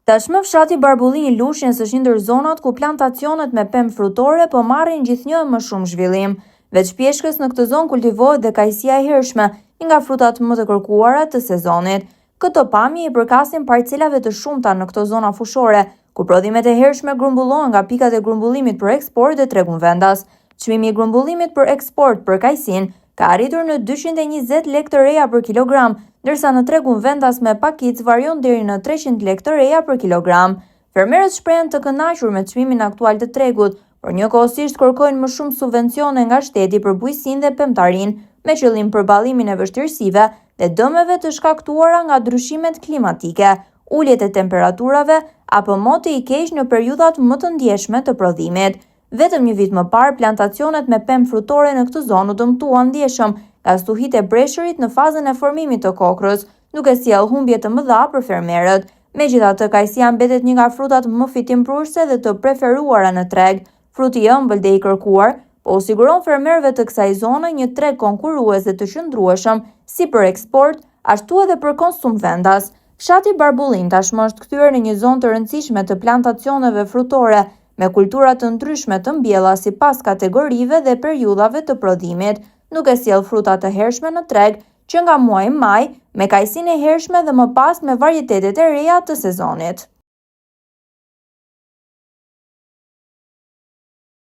Tashmë fshati Barbullin Lushnjës është një ndër zonat ku plantacionet me pemë frutore po marrin gjithnjë më shumë zhvillim. Veç pjeshkës në këtë zonë kultivohet dhe kajsia e hershme, një nga frutat më të kërkuara të sezonit. Këto pamje i përkasin parcelave të shumta në këto zona fushore, ku prodhimet e hershme grumbullohen nga pikat e grumbullimit për eksport dhe tregun vendas. Çmimi i grumbullimit për eksport për kajsin ka arritur në 220 lekë të reja për kilogram, ndërsa në tregun vendas me pakic varion deri në 300 lekë të reja për kilogram. Fermerët shprehen të kënaqur me çmimin aktual të tregut, por njëkohësisht kërkojnë më shumë subvencione nga shteti për bujqësinë dhe pemtarinë, me qëllim përballimin e vështirësive dhe dëmeve të shkaktuara nga ndryshimet klimatike, uljet e temperaturave apo moti i keq në periudhat më të ndjeshme të prodhimit. Vetëm një vit më parë, plantacionet me pemë frutore në këtë zonë u dëmtuan ndjeshëm nga stuhit e breshërit në fazën e formimit të kokrës, duke sjellë humbje të mëdha për fermerët. Megjithatë, kajsia mbetet një nga frutat më fitimprurëse dhe të preferuara në treg. Fruti i ëmbël dhe i kërkuar, po u siguron fermerëve të kësaj zone një treg konkurrues dhe të qëndrueshëm, si për eksport, ashtu edhe për konsum vendas. Fshati Barbullin tashmë është kthyer në një zonë të rëndësishme të plantacioneve frutore, me kultura të ndryshme të mbjella sipas kategorive dhe periudhave të prodhimit, duke sjellë fruta të hershme në treg që nga muaji maj, me kajsinë e hershme dhe më pas me varietetet e reja të sezonit.